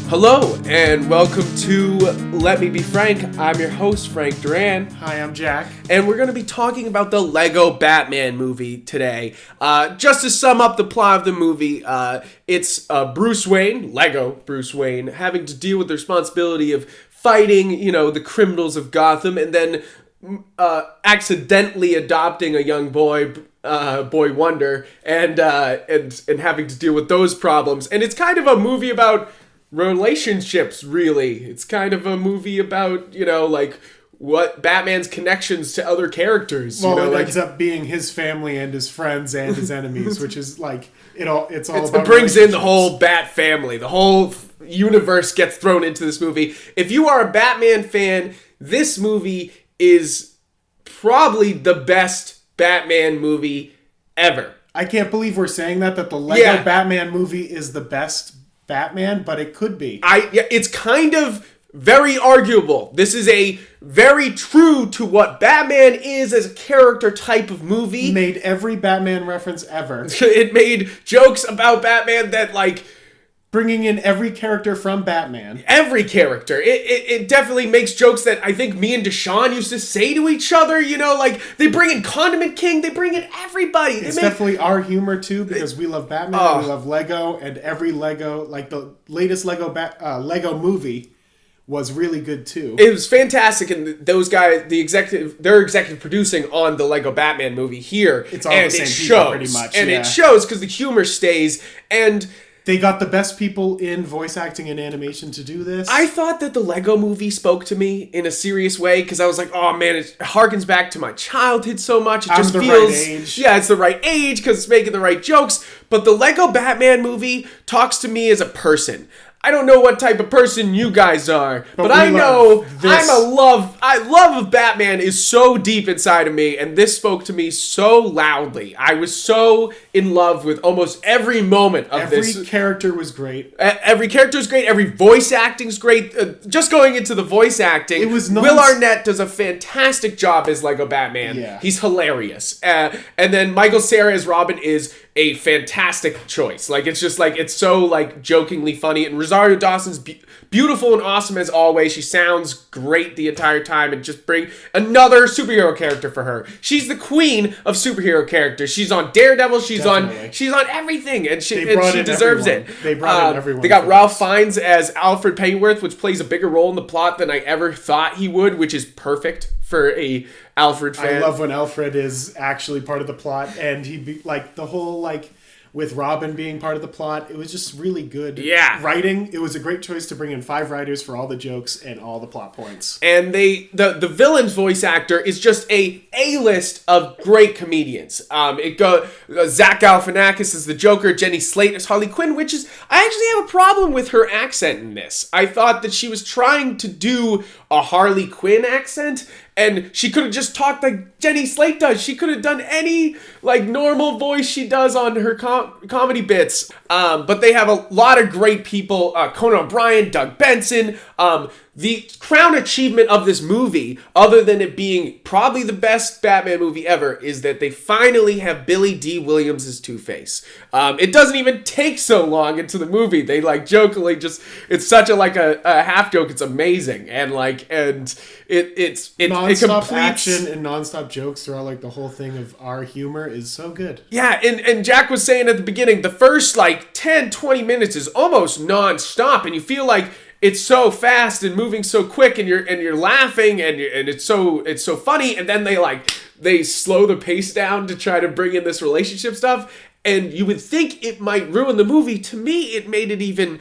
Hello, and welcome to Let Me Be Frank. I'm your host, Frank Duran. Hi, I'm Jack. And we're going to be talking about the Lego Batman movie today. Just to sum up the plot of the movie, it's Bruce Wayne, Lego Bruce Wayne, having to deal with the responsibility of fighting, the criminals of Gotham, and then accidentally adopting a young boy, Boy Wonder, and having to deal with those problems. And it's kind of a movie about relationships, really. It's kind of a movie about, what Batman's connections to other characters. Well, it ends up being his family and his friends and his enemies, which is it's all about. It brings in the whole Bat family. The whole universe gets thrown into this movie. If you are a Batman fan, this movie is probably the best Batman movie ever. I can't believe we're saying that the Lego Batman movie is the best Batman, but it could be. It's kind of very arguable. This is a very true to what Batman is as a character type of movie. Made every Batman reference ever. It made jokes about Batman that, bringing in every character from Batman. Every character. It definitely makes jokes that I think me and Deshaun used to say to each other, they bring in Condiment King, they bring in everybody. It's definitely our humor too, because we love Batman, and we love Lego, and every Lego, the latest Lego movie was really good too. It was fantastic, and those guys, they're executive producing on the Lego Batman movie here. It's all the same people, pretty much. And it shows because the humor stays, and they got the best people in voice acting and animation to do this. I thought that the Lego movie spoke to me in a serious way, because I was like, oh man, it harkens back to my childhood so much. It just feels right age. Yeah, it's the right age because it's making the right jokes. But the Lego Batman movie talks to me as a person. I don't know what type of person you guys are, but I know love of Batman is so deep inside of me, and this spoke to me so loudly. I was so in love with almost every moment of this. Every character was great. Every character is great. Every voice acting's great. Just going into the voice acting, Will Arnett does a fantastic job as Lego Batman. Yeah. He's hilarious. And then Michael Cera as Robin is a fantastic choice. It's so jokingly funny, and Rosario Dawson's beautiful and awesome as always. She sounds great the entire time, and just bring another superhero character for her. She's the queen of superhero characters. She's on Daredevil. She's on everything, and she deserves it. They brought in everyone. They got Ralph Fiennes as Alfred Pennyworth, which plays a bigger role in the plot than I ever thought he would, which is perfect for a Alfred fan. I love when Alfred is actually part of the plot, and he'd be the whole with Robin being part of the plot. It was just really good writing. It was a great choice to bring in 5 writers for all the jokes and all the plot points. And the villain's voice actor is just a list of great comedians. Zach Galifianakis is the Joker, Jenny Slate is Harley Quinn, which is, I actually have a problem with her accent in this. I thought that she was trying to do a Harley Quinn accent, and she could have just talked like Jenny Slate does. She could have done any normal voice she does on her comedy bits. But they have a lot of great people. Conan O'Brien, Doug Benson. The crown achievement of this movie, other than it being probably the best Batman movie ever, is that they finally have Billy D. Williams as Two-Face. It doesn't even take so long into the movie. They jokingly it's such a half joke. It's amazing, and it non-stop action and non-stop jokes throughout the whole thing of our humor is so good. Yeah, and Jack was saying at the beginning, the first 10-20 minutes is almost non-stop, and you feel like it's so fast and moving so quick, and you're laughing, and it's so funny, and then they slow the pace down to try to bring in this relationship stuff, and you would think it might ruin the movie. To me, it made it even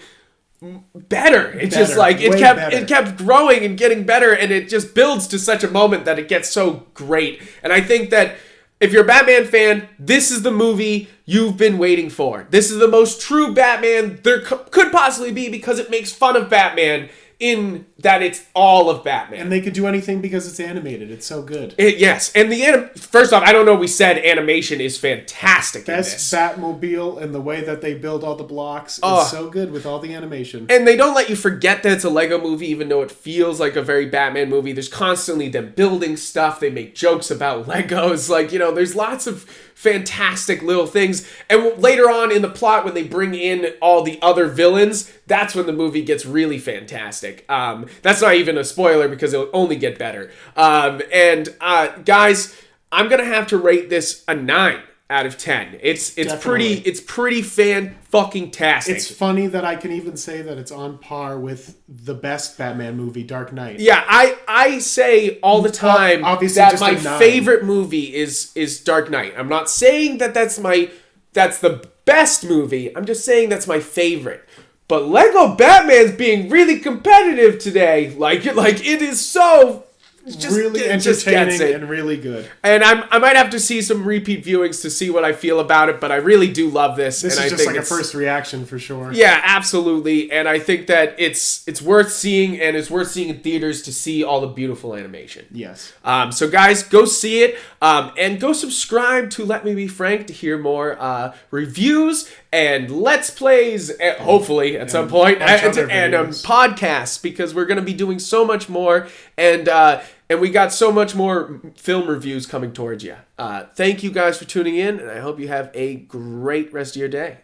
better. It kept growing and getting better, and it just builds to such a moment that it gets so great. And I think that if you're a Batman fan, this is the movie you've been waiting for. This is the most true Batman there could possibly be, because it makes fun of Batman. in that it's all of Batman. And they could do anything because it's animated. It's so good. Yes, and first off, I don't know. We said animation is fantastic. Best Batmobile and the way that they build all the blocks is so good with all the animation. And they don't let you forget that it's a Lego movie, even though it feels like a very Batman movie. There's constantly them building stuff. They make jokes about Legos. Like, there's lots of fantastic little things. And later on in the plot, when they bring in all the other villains, that's when the movie gets really fantastic. That's not even a spoiler because it'll only get better. Guys, I'm gonna have to rate this a 9 out of 10. It's pretty fan-fucking-tastic. It's funny that I can even say that it's on par with the best Batman movie, Dark Knight. Yeah, I say all the time that my favorite movie is Dark Knight. I'm not saying that that's the best movie. I'm just saying that's my favorite. But Lego Batman's being really competitive today. Like it is so really entertaining and really good. And I might have to see some repeat viewings to see what I feel about it, but I really do love this. This is just like a first reaction for sure. Yeah, absolutely. And I think that it's worth seeing, and it's worth seeing in theaters to see all the beautiful animation. Yes. So guys, go see it, and go subscribe to Let Me Be Frank to hear more reviews and Let's Plays, hopefully at some point, and podcasts, because we're going to be doing so much more, and we got so much more film reviews coming towards you. Thank you guys for tuning in, and I hope you have a great rest of your day.